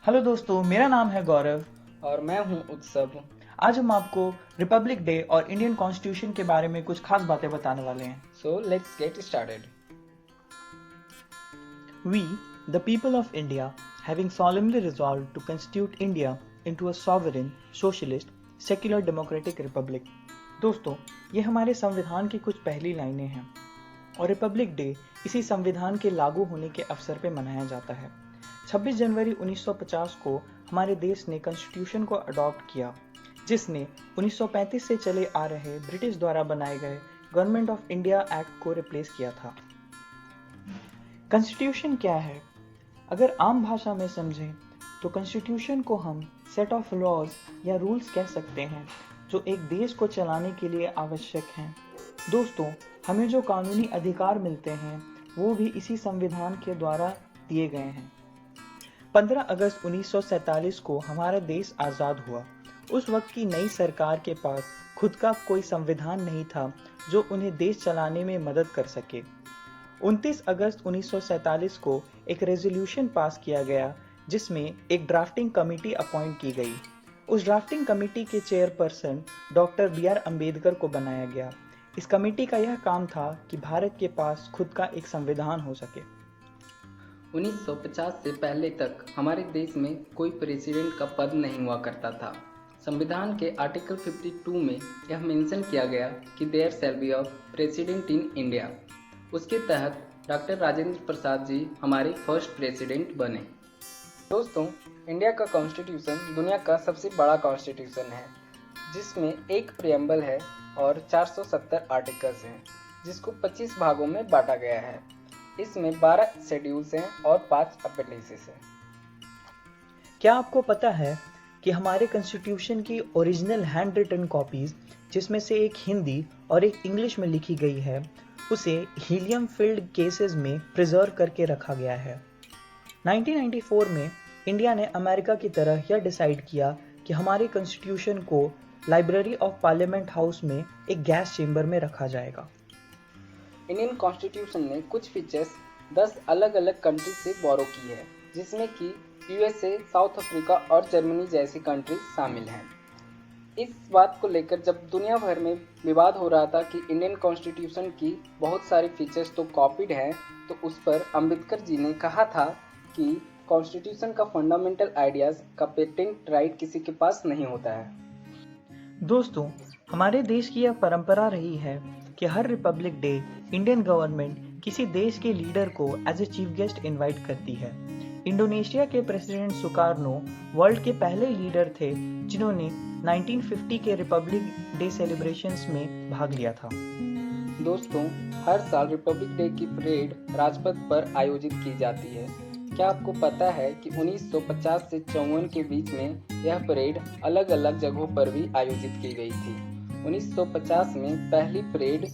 Hello दोस्तों, मेरा नाम है गौरव। और मैं हूं उत्सव। आज हम आपको रिपब्लिक डे और इंडियन कॉन्स्टिट्यूशन के बारे में कुछ खास बातें बताने वाले हैं। So let's get started. We, the people of India, having solemnly resolved to constitute India into a sovereign, socialist, secular democratic republic। दोस्तों, ये हमारे संविधान की कुछ पहली लाइनें हैं और रिपब्लिक डे इसी संविधान के लागू होने के अवसर पर मनाया जाता है। 26 जनवरी 1950 को हमारे देश ने कॉन्स्टिट्यूशन को अडॉप्ट किया, जिसने 1935 से चले आ रहे ब्रिटिश द्वारा बनाए गए गवर्नमेंट ऑफ इंडिया एक्ट को रिप्लेस किया था। कॉन्स्टिट्यूशन क्या है? अगर आम भाषा में समझें तो कॉन्स्टिट्यूशन को हम सेट ऑफ लॉज या रूल्स कह सकते हैं जो एक देश को चलाने के लिए आवश्यक हैं। दोस्तों, हमें जो कानूनी अधिकार मिलते हैं वो भी इसी संविधान के द्वारा दिए गए हैं। 15 अगस्त 1947 को हमारा देश आज़ाद हुआ। उस वक्त की नई सरकार के पास खुद का कोई संविधान नहीं था जो उन्हें देश चलाने में मदद कर सके। 29 अगस्त 1947 को एक रेजोल्यूशन पास किया गया जिसमें एक ड्राफ्टिंग कमेटी अपॉइंट की गई। उस ड्राफ्टिंग कमेटी के चेयरपर्सन डॉक्टर बी.आर. अम्बेडकर को बनाया गया। इस कमेटी का यह काम था कि भारत के पास खुद का एक संविधान हो सके। 1950 से पहले तक हमारे देश में कोई प्रेसिडेंट का पद नहीं हुआ करता था। संविधान के आर्टिकल 52 में यह मेंशन किया गया कि there shall be a president in India. उसके तहत डॉक्टर राजेंद्र प्रसाद जी हमारे फर्स्ट प्रेसिडेंट बने। दोस्तों, इंडिया का कॉन्स्टिट्यूशन दुनिया का सबसे बड़ा कॉन्स्टिट्यूशन है, जिसमें एक प्रियम्बल है और 470 आर्टिकल्स हैं, जिसको 25 भागों में बांटा गया है। इसमें 12 शेड्यूल्स हैं और 5 अपेंडिसेस हैं। क्या आपको पता है कि हमारे कॉन्स्टिट्यूशन की ओरिजिनल हैंड रिटन कॉपीज, जिसमें से एक हिंदी और एक इंग्लिश में लिखी गई है, उसे हीलियम फिल्ड केसेस में प्रिजर्व करके रखा गया है। 1994 में इंडिया ने अमेरिका की तरह यह डिसाइड किया कि हमारे कॉन्स्टिट्यूशन को लाइब्रेरी ऑफ पार्लियामेंट हाउस में एक गैस चेंबर में रखा जाएगा। इंडियन कॉन्स्टिट्यूशन ने कुछ फीचर्स 10 अलग अलग कंट्री से बोरो की है, जिसमें कि यूएसए, साउथ अफ्रीका और जर्मनी जैसी कंट्रीज शामिल हैं। इस बात को लेकर जब दुनिया भर में विवाद हो रहा था कि इंडियन कॉन्स्टिट्यूशन की बहुत सारी फीचर्स तो कॉपीड हैं, तो उस पर अम्बेडकर जी ने कहा था कि कॉन्स्टिट्यूशन का फंडामेंटल आइडियाज का पेटेंट राइट किसी के पास नहीं होता है। दोस्तों, हमारे देश की यह परंपरा रही है कि हर रिपब्लिक डे इंडियन गवर्नमेंट किसी देश के लीडर को as a chief guest invite करती है। इंडोनेशिया के प्रेसिडेंट सुकार्नो वर्ल्ड के पहले लीडर थे जिन्होंने 1950 के रिपब्लिक डे सेलिब्रेशंस में भाग लिया था। दोस्तों, हर साल रिपब्लिक डे की परेड राजपथ पर आयोजित की जाती है। क्या आपको पता है कि 1950 से 54 के बीच में यह परेड अलग अलग जगहों पर भी आयोजित की गई थी। 1950 में पहली परेड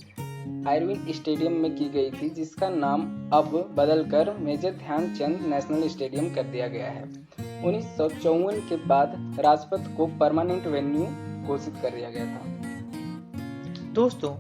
आयरविन स्टेडियम में की गई थी, जिसका नाम अब बदलकर मेजर ध्यानचंद नेशनल स्टेडियम कर दिया गया है। 1954 के बाद राजपथ को परमानेंट वेन्यू घोषित कर दिया गया था। दोस्तों,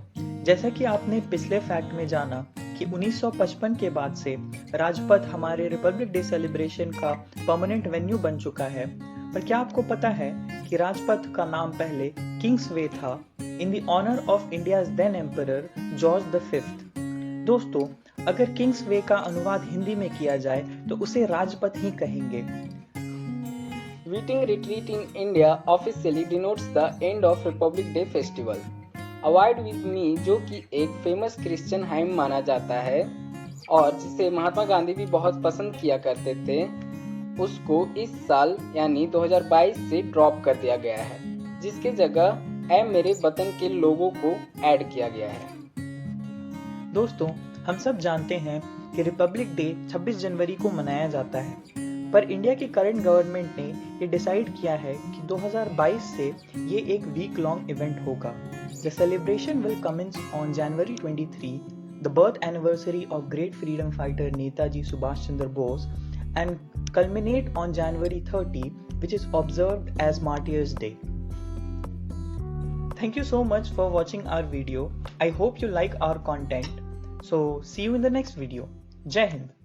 जैसा कि आपने पिछले फैक्ट में जाना कि 1955 के बाद से राजपथ हमारे रिपब्लिक डे सेलिब्रेशन का परमानेंट वेन्यू बन चुका है, पर क्या आपको पता है कि राजपथ का नाम पहले किंग्स वे था in the honour of India's then emperor George the 5th। दोस्तों, अगर किंग्स वे का अनुवाद हिंदी में किया जाए तो उसे राजपथ ही कहेंगे। Beating retreat in India officially denotes the end of republic day festival. Abide with me, जो कि एक फेमस क्रिश्चियन हाइम माना जाता है और जिसे महात्मा गांधी भी बहुत पसंद किया करते थे, उसको इस साल यानी 2022 से ड्रॉप कर दिया गया है, जिसके जगह ऐ मेरे वतन के लोगों को ऐड किया गया है। दोस्तों, हम सब जानते हैं कि रिपब्लिक डे 26 जनवरी को मनाया जाता है, पर इंडिया की करंट गवर्नमेंट ने ये डिसाइड किया है कि 2022 से ये एक वीक लॉन्ग इवेंट होगा। The celebration will commence on January 23, the birth anniversary of great freedom fighter Netaji Subhash Chandra Bose, and culminate on January 30, which is observed as Martyrs' Day. Thank you so much for watching our video. I hope you like our content. So see you in the next video. Jai Hind.